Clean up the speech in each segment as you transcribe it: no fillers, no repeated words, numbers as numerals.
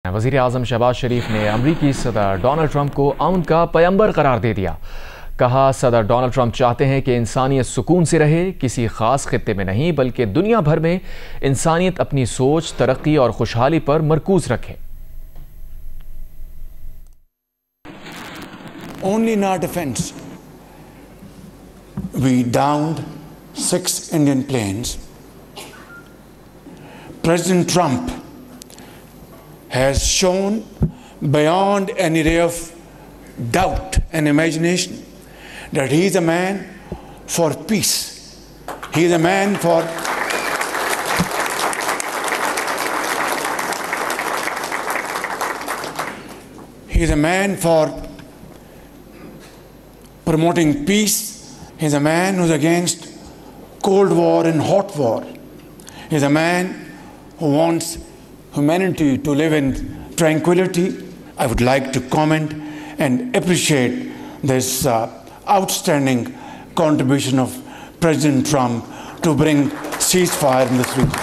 وزیر اعظم شہباز شریف نے امریکی صدر ڈونلڈ ٹرمپ کو امن کا پیمبر قرار دے دیا۔ کہا صدر ڈونلڈ ٹرمپ چاہتے ہیں کہ انسانیت سکون سے رہے، کسی خاص خطے میں نہیں بلکہ دنیا بھر میں انسانیت اپنی سوچ، ترقی اور خوشحالی پر مرکوز رکھے۔ Only in our defense, we downed 6 Indian planes. President Trump has shown beyond any ray of doubt and imagination that he is a man for peace. He is a man for promoting peace. He is a man who is against cold war and hot war. He is a man who wants humanity to live in tranquility. I would like to comment and appreciate this outstanding contribution of President Trump to bring ceasefire in this region.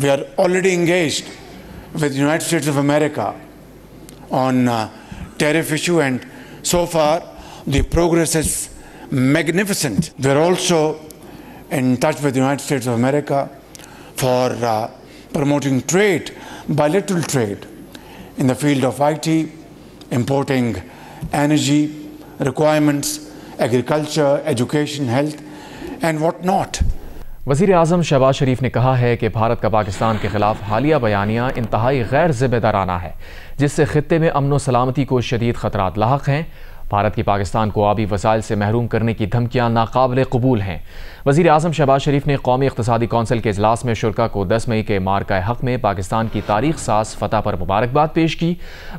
We are already engaged with the United States of America on tariff issue, and so far the progress is magnificent. We are also in touch with the United States of America for promoting trade, bilateral trade in the field of IT, importing energy requirements, agriculture, education, health and what not. وزیر اعظم شہباز شریف نے کہا ہے کہ بھارت کا پاکستان کے خلاف حالیہ بیانیہ انتہائی غیر ذمہ دارانہ ہے، جس سے خطے میں امن و سلامتی کو شدید خطرات لاحق ہیں۔ بھارت کی پاکستان کو آبی وسائل سے محروم کرنے کی دھمکیاں ناقابل قبول ہیں۔ وزیر اعظم شہباز شریف نے قومی اقتصادی کونسل کے اجلاس میں شرکاء کو 10 مئی کے مارکہ حق میں پاکستان کی تاریخ ساز فتح پر مبارکباد پیش کی۔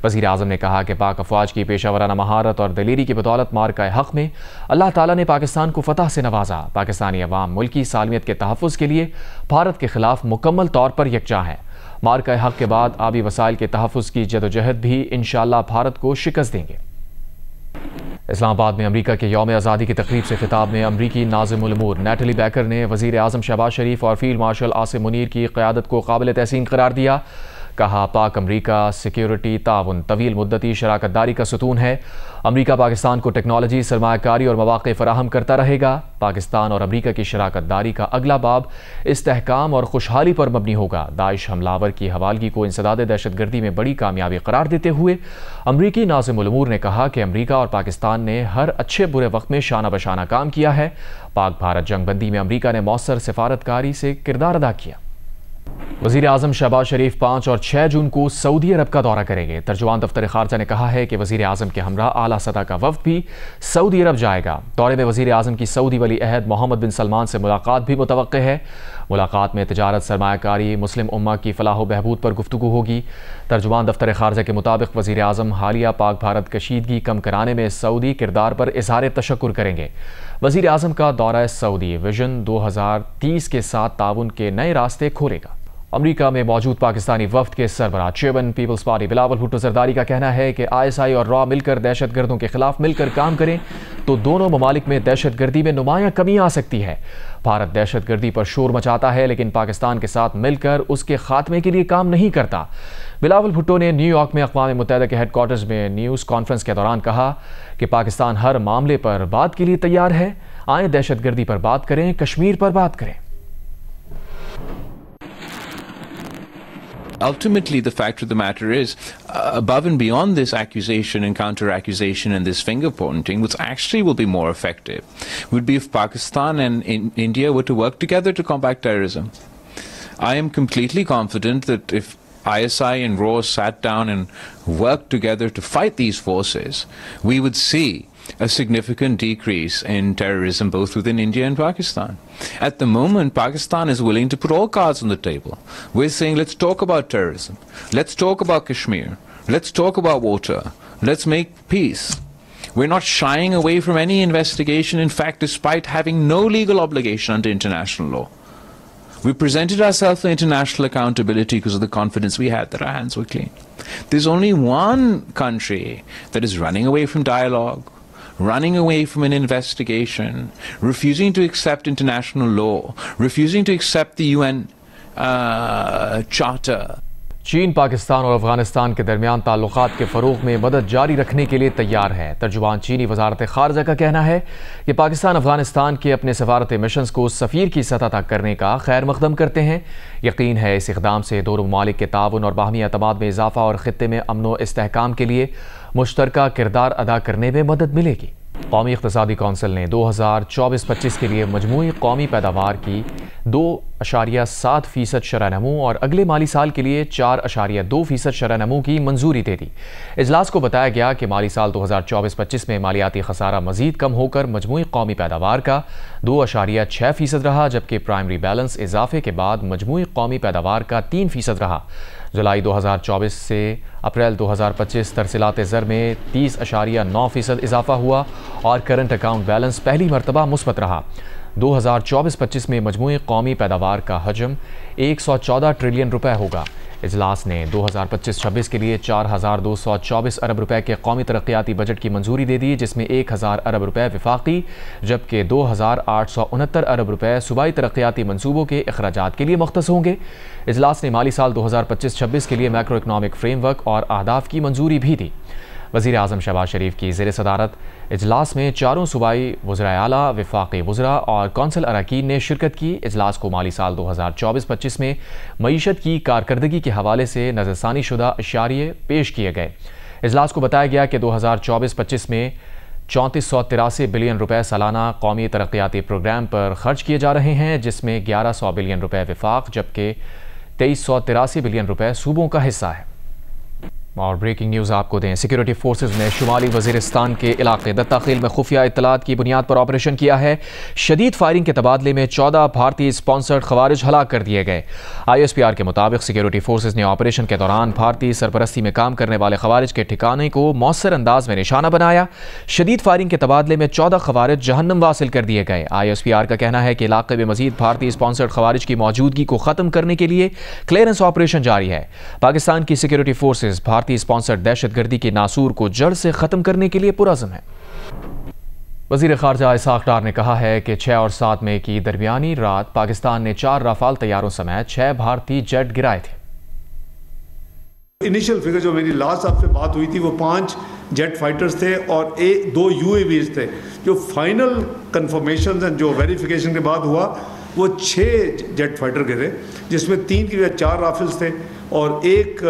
وزیر اعظم نے کہا کہ پاک افواج کی پیشہ ورانہ مہارت اور دلیری کی بدولت مارکہ حق میں اللہ تعالیٰ نے پاکستان کو فتح سے نوازا۔ پاکستانی عوام ملکی سالمیت کے تحفظ کے لیے بھارت کے خلاف مکمل طور پر یکجا ہیں۔ مارکہ حق کے بعد آبی وسائل کے تحفظ کی جدوجہد بھی انشاءاللہ بھارت کو شکست دیں گے۔ اسلام آباد میں امریکہ کے یوم آزادی کی تقریب سے خطاب میں امریکی ناظم الامور نیٹلی بیکر نے وزیر اعظم شہباز شریف اور فیلڈ مارشل عاصم منیر کی قیادت کو قابل تحسین قرار دیا۔ کہا پاک امریکہ سیکیورٹی تعاون طویل مدتی شراکت داری کا ستون ہے۔ امریکہ پاکستان کو ٹیکنالوجی، سرمایہ کاری اور مواقع فراہم کرتا رہے گا۔ پاکستان اور امریکہ کی شراکت داری کا اگلا باب استحکام اور خوشحالی پر مبنی ہوگا۔ داعش حملہ کی حوالگی کو انسداد دہشت گردی میں بڑی کامیابی قرار دیتے ہوئے امریکی ناظم الامور نے کہا کہ امریکہ اور پاکستان نے ہر اچھے برے وقت میں شانہ بشانہ کام کیا ہے۔ پاک بھارت جنگ بندی میں امریکہ نے مؤثر سفارتکاری سے کردار ادا کیا۔ وزیر اعظم شہباز شریف 5 اور 6 جون کو سعودی عرب کا دورہ کریں گے۔ ترجمان دفتر خارجہ نے کہا ہے کہ وزیر اعظم کے ہمراہ اعلیٰ سطح کا وفد بھی سعودی عرب جائے گا۔ دورے میں وزیر اعظم کی سعودی ولی عہد محمد بن سلمان سے ملاقات بھی متوقع ہے۔ ملاقات میں تجارت، سرمایہ کاری، مسلم امہ کی فلاح و بہبود پر گفتگو ہوگی۔ ترجمان دفتر خارجہ کے مطابق وزیر اعظم حالیہ پاک بھارت کشیدگی کم کرانے میں سعودی کردار پر اظہار تشکر کریں گے۔ وزیر اعظم کا دورہ سعودی ویژن 2030 کے ساتھ تعاون کے نئے راستے کھولے گا۔ امریکہ میں موجود پاکستانی وفد کے سربراہ چیئرمین پیپلز پارٹی بلاول بھٹو زرداری کا کہنا ہے کہ ISI اور را مل کر دہشت گردوں کے خلاف مل کر کام کریں تو دونوں ممالک میں دہشت گردی میں نمایاں کمی آ سکتی ہے۔ بھارت دہشت گردی پر شور مچاتا ہے لیکن پاکستان کے ساتھ مل کر اس کے خاتمے کے لیے کام نہیں کرتا۔ بلاول بھٹو نے نیو یارک میں اقوام متحدہ کے ہیڈ کوارٹرز میں نیوز کانفرنس کے دوران کہا کہ پاکستان ہر معاملے پر بات کے لیے تیار ہے۔ آئیں دہشت گردی پر بات کریں، کشمیر پر بات کریں۔ Ultimately, the fact of the matter is, above and beyond this accusation and counter-accusation and this finger-pointing, which actually will be more effective, would be if Pakistan and India were to work together to combat terrorism. I am completely confident that if ISI and RAW sat down and worked together to fight these forces, we would see a significant decrease in terrorism both within India and Pakistan. At the moment, Pakistan is willing to put all cards on the table. We're saying, let's talk about terrorism. Let's talk about Kashmir. Let's talk about water. Let's make peace. We're not shying away from any investigation, in fact, despite having no legal obligation under international law. We presented ourselves for international accountability because of the confidence we had that our hands were clean. There's only one country that is running away from dialogue, running away from an investigation, refusing to accept international law, refusing to accept the UN Charter. چین پاکستان اور افغانستان کے درمیان تعلقات کے فروغ میں مدد جاری رکھنے کے لیے تیار ہے۔ ترجمان چینی وزارت خارجہ کا کہنا ہے کہ پاکستان افغانستان کے اپنے سفارتی مشنز کو سفیر کی سطح تک کرنے کا خیر مقدم کرتے ہیں۔ یقین ہے اس اقدام سے دونوں ممالک کے تعاون اور باہمی اعتماد میں اضافہ اور خطے میں امن و استحکام کے لیے مشترکہ کردار ادا کرنے میں مدد ملے گی۔ قومی اقتصادی کونسل نے 2024-25 کے لیے مجموعی قومی پیداوار کی 2.7% شرح نمو اور اگلے مالی سال کے لیے 4.2% شرح نمو کی منظوری دے دی۔ اجلاس کو بتایا گیا کہ مالی سال 2024-25 میں مالیاتی خسارہ مزید کم ہو کر مجموعی قومی پیداوار کا 2.6% رہا، جبکہ پرائمری بیلنس اضافے کے بعد مجموعی قومی پیداوار کا 3% رہا۔ جولائی 2024 سے اپریل 2025 ترسیلات زر میں 30.9% اضافہ ہوا اور کرنٹ اکاؤنٹ بیلنس پہلی مرتبہ مثبت رہا۔ 2024-25 میں مجموعی قومی پیداوار کا حجم 114 ٹریلین روپے ہوگا۔ اجلاس نے 2025-26 کے لیے 4,224 ارب روپے کے قومی ترقیاتی بجٹ کی منظوری دے دی، جس میں 1,000 ارب روپے وفاقی جبکہ 2,869 ارب روپے صوبائی ترقیاتی منصوبوں کے اخراجات کے لیے مختص ہوں گے۔ اجلاس نے مالی سال 2025-26 کے لیے میکرو اکنامک فریم ورک اور اہداف کی منظوری بھی دی۔ وزیر اعظم شہباز شریف کی زیر صدارت اجلاس میں 4 صوبائی وزرائے اعلیٰ، وفاقی وزراء اور کونسل اراکین نے شرکت کی۔ اجلاس کو مالی سال 2024-25 میں معیشت کی کارکردگی کے حوالے سے نظر ثانی شدہ اشاریے پیش کیے گئے۔ اجلاس کو بتایا گیا کہ 2024-25 میں 3483 بلین روپے سالانہ قومی ترقیاتی پروگرام پر خرچ کیے جا رہے ہیں، جس میں 1100 بلین روپے وفاق جبکہ 2383 بلین روپے صوبوں کا حصہ ہے۔ اور بریکنگ نیوز آپ کو دیں، سیکیورٹی فورسز نے شمالی وزیرستان کے علاقے دتاخیل میں خفیہ اطلاعات کی بنیاد پر آپریشن کیا ہے۔ شدید فائرنگ کے تبادلے میں 14 بھارتی اسپانسرڈ خوارج ہلاک کر دیے گئے۔ ISPR کے مطابق سیکیورٹی فورسز نے آپریشن کے دوران بھارتی سرپرستی میں کام کرنے والے خوارج کے ٹھکانے کو مؤثر انداز میں نشانہ بنایا۔ شدید فائرنگ کے تبادلے میں 14 خوارج جہنم واصل کر دیے گئے۔ ISPR کا کہنا ہے کہ علاقے میں مزید بھارتی اسپانسرڈ خوارج کی موجودگی کو ختم کرنے کے لیے کلیئرنس آپریشن جاری ہے۔ پاکستان کی سیکیورٹی فورسز بھارتی اسپانسرڈ دہشت گردی کے ناسور کو جڑ سے ختم کرنے کے لیے پرعزم ہے۔ وزیر خارجہ اسحاق ڈار نے کہا ہے کہ 6 اور 7 مئی کی درمیانی رات پاکستان نے 4 رافال طیاروں سمیت 6 بھارتی جیٹ گرائے تھے۔ انیشل فگر جو میری لاسٹ آپ سے بات ہوئی تھی وہ 5 جیٹ فائٹرز تھے اور 2 UAVs تھے۔ جو فائنل کنفرمیشن جو ویریفیکیشن کے بعد ہوا وہ 6 جیٹ فائٹر گرے، جس میں 3 کی بجائے 4 رافلز تھے اور 1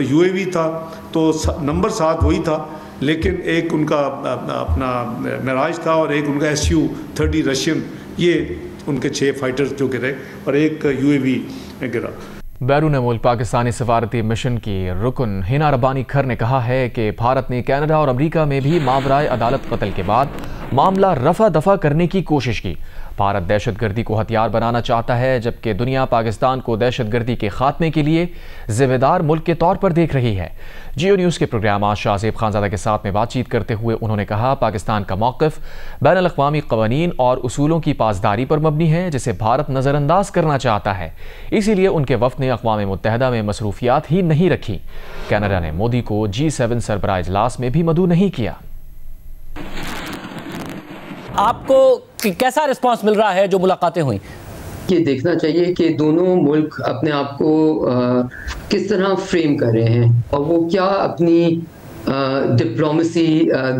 UAV تھا، تو نمبر 7 وہی تھا، لیکن ایک ان کا اپنا معراج تھا اور ایک ان کا Su-30 رشین، یہ ان کے 6 فائٹرز جو گرے اور ایک UAV گرا۔ بیرون ملک پاکستانی سفارتی مشن کی رکن ہینا ربانی کھر نے کہا ہے کہ بھارت نے کینیڈا اور امریکہ میں بھی ماورائے عدالت قتل کے بعد معاملہ رفع دفع کرنے کی کوشش کی۔ بھارت دہشت گردی کو ہتھیار بنانا چاہتا ہے، جبکہ دنیا پاکستان کو دہشت گردی کے خاتمے کے لیے ذمہ دار ملک کے طور پر دیکھ رہی ہے۔ جیو نیوز کے پروگرام آج شاہ زیب خانزادہ کے ساتھ میں بات چیت کرتے ہوئے انہوں نے کہا پاکستان کا موقف بین الاقوامی قوانین اور اصولوں کی پاسداری پر مبنی ہے، جسے بھارت نظر انداز کرنا چاہتا ہے۔ اسی لیے ان کے وفد نے اقوام متحدہ میں مصروفیات ہی نہیں رکھی۔ کینیڈا نے مودی کو G7 سربراہ اجلاس میں بھی مدعو نہیں کیا۔ آپ کو کیسا رسپانس مل رہا ہے جو ملاقاتیں ہوئیں؟ یہ دیکھنا چاہیے کہ دونوں ملک اپنے آپ کو کس طرح فریم کر رہے ہیں اور وہ کیا اپنی ڈپلومیسی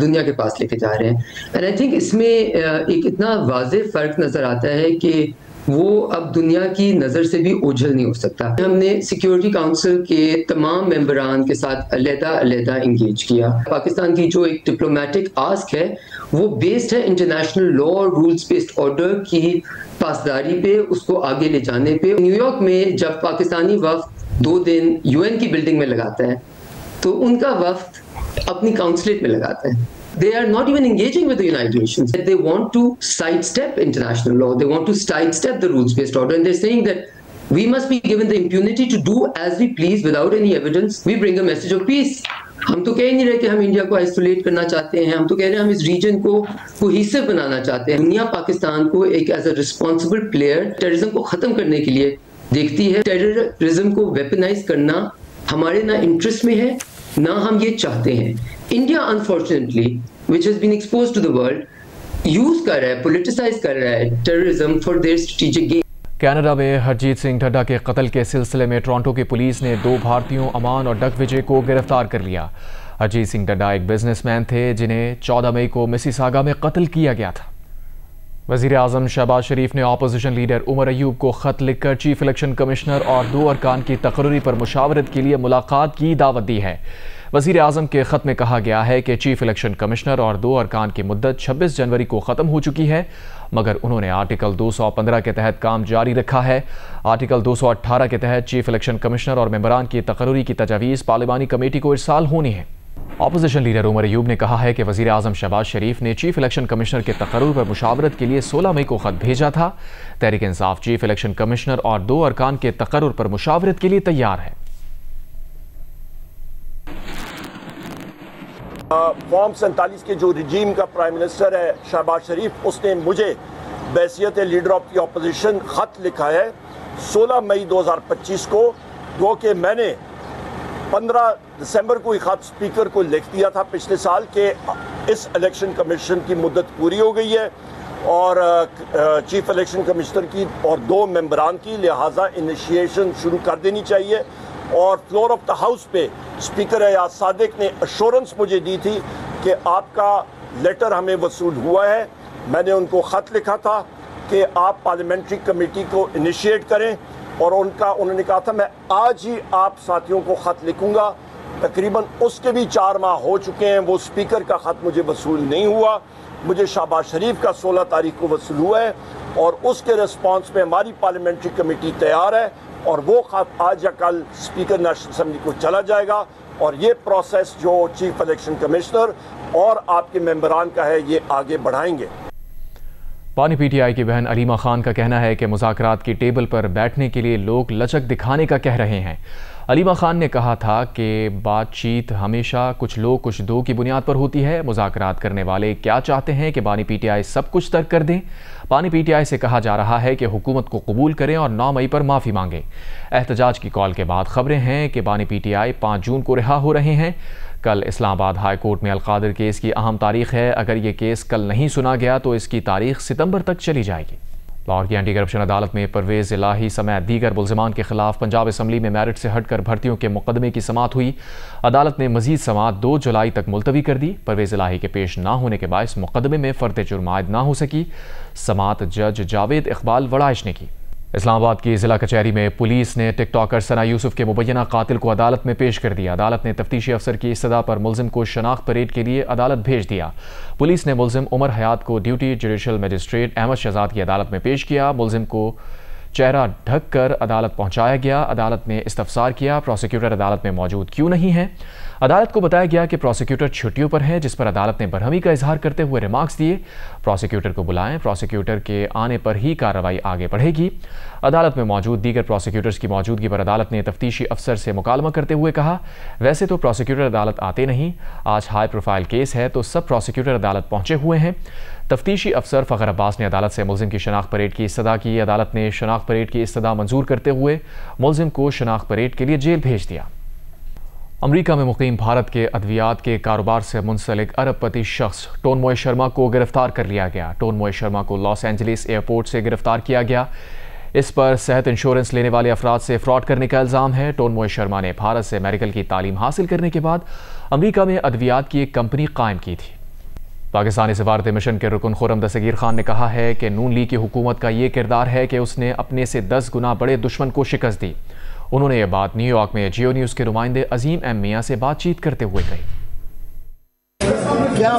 دنیا کے پاس لے کے جا رہے ہیں۔ اینڈ آئی تھنک اس میں ایک اتنا واضح فرق نظر آتا ہے کہ وہ اب دنیا کی نظر سے بھی اوجھل نہیں ہو سکتا۔ ہم نے سیکیورٹی کاؤنسل کے تمام ممبران کے ساتھ علیحدہ انگیج کیا۔ پاکستان کی جو ایک ڈپلومیٹک آسک ہے وہ بیسڈ ہے انٹرنیشنل لا اور رولز بیسڈ آرڈر کی پاسداری پہ، اس کو آگے لے جانے پہ۔ نیو یارک میں جب پاکستانی وفد 2 دن UN کی بلڈنگ میں لگاتا ہے تو ان کا وفد اپنی کاؤنسلیٹ میں لگاتا ہے۔ They are not even engaging with the United Nations. They want to sidestep international law. They want to sidestep the rules-based order. And they're saying that we must be given the impunity to do as we please without any evidence. We bring a message of peace. ہم تو کہہ نہیں رہے کہ ہم India کو isolate کرنا چاہتے ہیں، ہم تو کہہ رہے ہیں ہم اس ریجن کو کوہیسو بنانا چاہتے ہیں۔ دنیا پاکستان کو ایک as a responsible player terrorism کو ختم کرنے کے لیے دیکھتی ہے۔ ٹیررزم کو ویپنائز کرنا ہمارے نہ انٹرسٹ میں ہے نہ ہم یہ چاہتے ہیں. India unfortunately which has been exposed to the world use کر رہا ہے, پولیٹیسائز کر رہا ہے terrorism for their strategic gain. Canada میں ہرجیت سنگھ ڈھڈا کے قتل کے سلسلے میں ٹورانٹو کی پولیس نے 2 بھارتیوں امان اور ڈگ وجے کو گرفتار کر لیا. ہرجیت سنگھ ڈھڈا ایک بزنس مین تھے جنہیں 14 مئی کو مسیساگا میں قتل کیا گیا تھا. وزیر اعظم شہباز شریف نے اپوزیشن لیڈر عمر ایوب کو خط لکھ کر چیف الیکشن کمشنر اور 2 ارکان کی تقرری پر مشاورت کے لیے ملاقات کی دعوت دی ہے. وزیر اعظم کے خط میں کہا گیا ہے کہ چیف الیکشن کمشنر اور 2 ارکان کی مدت 26 جنوری کو ختم ہو چکی ہے, مگر انہوں نے آرٹیکل 215 کے تحت کام جاری رکھا ہے. آرٹیکل 218 کے تحت چیف الیکشن کمشنر اور ممبران کی تقرری کی تجاویز پارلیمانی کمیٹی کو ارسال ہونی ہے. اپوزیشن لیڈر عمر ایوب نے کہا ہے کہ وزیر اعظم شہباز شریف نے چیف الیکشن کمشنر کے تقرر پر مشاورت کے لیے 16 مئی کو خط بھیجا تھا. Tehreek Insaf chief election commissioner اور 2 ارکان کے تقرر پر مشاورت کے لیے تیار ہے. فارم 47 کے جو رجیم کا پرائم منسٹر ہے شہباز شریف, اس نے مجھے بحیثیت لیڈر آف دی اپوزیشن خط لکھا ہے 16 مئی 2025 کو, گو کہ میں نے 15 دسمبر کو یہ خط اسپیکر کو لکھ دیا تھا پچھلے سال کہ اس الیکشن کمیشن کی مدت پوری ہو گئی ہے اور چیف الیکشن کمشنر کی اور 2 ممبران کی, لہٰذا انیشیشن شروع کر دینی چاہیے. اور فلور آف دا ہاؤس پہ اسپیکر ایاز صادق نے ایشورنس مجھے دی تھی کہ آپ کا لیٹر ہمیں وصول ہوا ہے. میں نے ان کو خط لکھا تھا کہ آپ پارلیمنٹری کمیٹی کو انیشیٹ کریں, اور انہوں نے کہا تھا میں آج ہی آپ ساتھیوں کو خط لکھوں گا. تقریباً اس کے بھی 4 ماہ ہو چکے ہیں, وہ اسپیکر کا خط مجھے وصول نہیں ہوا. مجھے شہباز شریف کا 16 تاریخ کو وصول ہوا ہے, اور اس کے رسپانس میں ہماری پارلیمنٹری کمیٹی تیار ہے, اور وہ خط آج یا کل اسپیکر نیشنل اسمبلی کو چلا جائے گا. اور یہ پروسیس جو چیف الیکشن کمشنر اور آپ کے ممبران کا ہے یہ آگے بڑھائیں گے. پانی پی ٹی آئی کی بہن علیمہ خان کا کہنا ہے کہ مذاکرات کی ٹیبل پر بیٹھنے کے لیے لوگ لچک دکھانے کا کہہ رہے ہیں. علیمہ خان نے کہا تھا کہ بات چیت ہمیشہ کچھ لوگ کچھ دو کی بنیاد پر ہوتی ہے. مذاکرات کرنے والے کیا چاہتے ہیں کہ بانی پی ٹی آئی سب کچھ ترک کر دیں؟ پانی پی ٹی آئی سے کہا جا رہا ہے کہ حکومت کو قبول کریں اور 9 مئی پر معافی مانگیں. احتجاج کی کال کے بعد خبریں ہیں کہ بانی پی ٹی آئی 5 جون کو رہا ہو رہے ہیں. کل اسلام آباد ہائی کورٹ میں القادر کیس کی اہم تاریخ ہے. اگر یہ کیس کل نہیں سنا گیا تو اس کی تاریخ ستمبر تک چلی جائے گی. لاہور کی اینٹی کرپشن عدالت میں پرویز الہی سمیت دیگر ملزمان کے خلاف پنجاب اسمبلی میں میرٹ سے ہٹ کر بھرتیوں کے مقدمے کی سماعت ہوئی. عدالت نے مزید سماعت 2 جولائی تک ملتوی کر دی. پرویز الہی کے پیش نہ ہونے کے باعث مقدمے میں فرد جرم عائد نہ ہو سکی. سماعت جج جاوید اقبال وڑائش نے کی. اسلام آباد کی ضلع کچہری میں پولیس نے ٹک ٹاکر ثنا یوسف کے مبینہ قاتل کو عدالت میں پیش کر دیا. عدالت نے تفتیشی افسر کی استدعا پر ملزم کو شناخت پریڈ کے لیے عدالت بھیج دیا. پولیس نے ملزم عمر حیات کو duty judicial magistrate Ahmad Shahzad کی عدالت میں پیش کیا. ملزم کو چہرہ ڈھک کر عدالت پہنچایا گیا. عدالت نے استفسار کیا پروسیکیوٹر عدالت میں موجود کیوں نہیں ہے. عدالت کو بتایا گیا کہ پروسیکیوٹر چھٹیوں پر ہے, جس پر عدالت نے برہمی کا اظہار کرتے ہوئے ریمارکس دیے. پروسیکیوٹر کو بلائیں, پروسیکیوٹر کے آنے پر ہی کارروائی آگے بڑھے گی. عدالت میں موجود دیگر پروسیکیوٹرز کی موجودگی پر عدالت نے تفتیشی افسر سے مکالمہ کرتے ہوئے کہا ویسے تو پروسیکیوٹر عدالت آتے نہیں, آج ہائی پروفائل کیس ہے تو سب پروسیکیوٹر عدالت پہنچے ہوئے ہیں. تفتیشی افسر فخر عباس نے عدالت سے ملزم کی شناخت پریڈ کی استدعا کی. عدالت نے شناخت پریڈ کی استدعا منظور کرتے ہوئے ملزم کو شناخت پریڈ کے لیے جیل بھیج دیا. امریکہ میں مقیم بھارت کے ادویات کے کاروبار سے منسلک ارب پتی شخص ٹونموئے شرما کو گرفتار کر لیا گیا. ٹونموئے شرما کو لاس اینجلس ایئرپورٹ سے گرفتار کیا گیا. اس پر صحت انشورنس لینے والے افراد سے فراڈ کرنے کا الزام ہے. ٹونموئے شرما نے بھارت سے میڈیکل کی تعلیم حاصل کرنے کے بعد امریکہ میں ادویات کی ایک کمپنی قائم کی تھی. پاکستانی سفارت مشن کے رکن خرم دستگیر خان نے کہا ہے کہ نون لیگ کی حکومت کا یہ کردار ہے کہ اس نے اپنے سے 10 گنا بڑے دشمن کو شکست دی. انہوں نے یہ بات نیو یارک میں جیو نیوز کے نمائندے عظیم ایم میاں سے بات چیت کرتے ہوئے کہی. کیا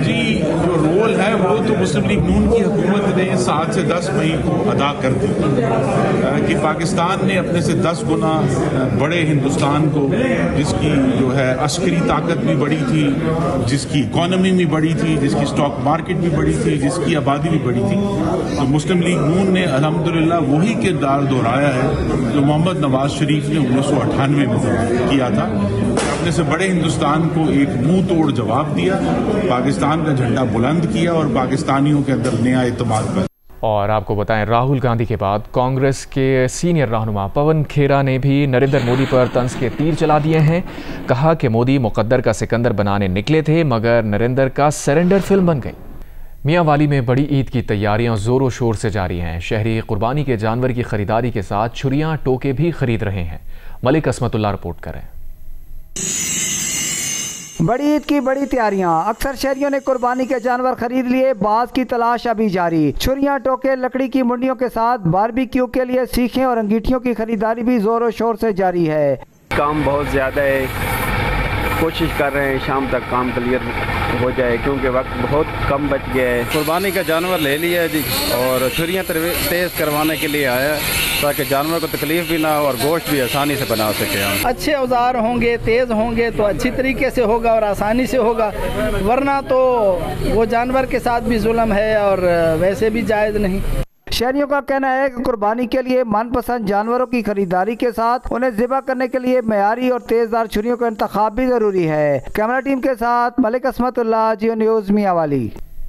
جی جو رول ہے وہ تو مسلم لیگ نون کی حکومت نے 7 سے 10 مئی کو ادا کر دی کہ پاکستان نے اپنے سے 10 گنا بڑے ہندوستان کو, جس کی جو ہے عسکری طاقت بھی بڑی تھی, جس کی اکانومی بھی بڑی تھی, جس کی اسٹاک مارکیٹ بھی بڑی تھی, جس کی آبادی بھی بڑی تھی, تو مسلم لیگ نون نے الحمدللہ وہی کردار دہرایا ہے جو محمد نواز شریف نے 1998 میں کیا تھا. اپنے سے بڑے ہندوستان کو ایک منہ توڑ جواب دیا, پاکستان کا جھنڈا بلند کیا اور پاکستانیوں کے اندر نیا اعتماد پیدا. اور آپ کو بتائیں راہل گاندھی کے بعد کانگریس کے سینئر رہنما پون کھیرا نے بھی نریندر مودی پر طنز کے تیر چلا دیے ہیں. کہا کہ مودی مقدر کا سکندر بنانے نکلے تھے مگر نریندر کا سرنڈر فلم بن گئی. میاں والی میں بڑی عید کی تیاریاں زور و شور سے جاری ہیں. شہری قربانی کے جانور کی خریداری کے ساتھ چھریاں ٹوکے بھی خرید رہے ہیں. ملک عصمت اللہ رپورٹ کریں. بڑی عید کی بڑی تیاریاں. اکثر شہریوں نے قربانی کے جانور خرید لیے. بعض کی تلاش ابھی جاری. چھریاں ٹوکے لکڑی کی منڈیوں کے ساتھ باربیکیو کے لیے سیخیں اور انگیٹھیوں کی خریداری بھی زور و شور سے جاری ہے. کام بہت زیادہ ہے. کوشش کر رہے ہیں شام تک کام کلیئر ہو جائے کیونکہ وقت بہت کم بچ گیا ہے. قربانی کا جانور لے لیا ہے جی اور چھریاں تیز کروانے کے لیے آیا تاکہ جانور کو تکلیف بھی نہ ہو اور گوشت بھی آسانی سے بنا سکے. اچھے اوزار ہوں گے، تیز ہوں گے تو اچھی طریقے سے ہوگا اور آسانی سے ہوگا، ورنہ تو وہ جانور کے ساتھ بھی ظلم ہے اور ویسے بھی جائز نہیں. شہریوں کا کہنا ہے کہ قربانی کے لیے من پسند جانوروں کی خریداری کے ساتھ انہیں ذبح کرنے کے لیے معیاری اور تیزدار چھریوں کا انتخاب بھی ضروری ہے. کیمرہ ٹیم کے ساتھ ملک عصمت اللہ، جیو نیوز، میاں والی.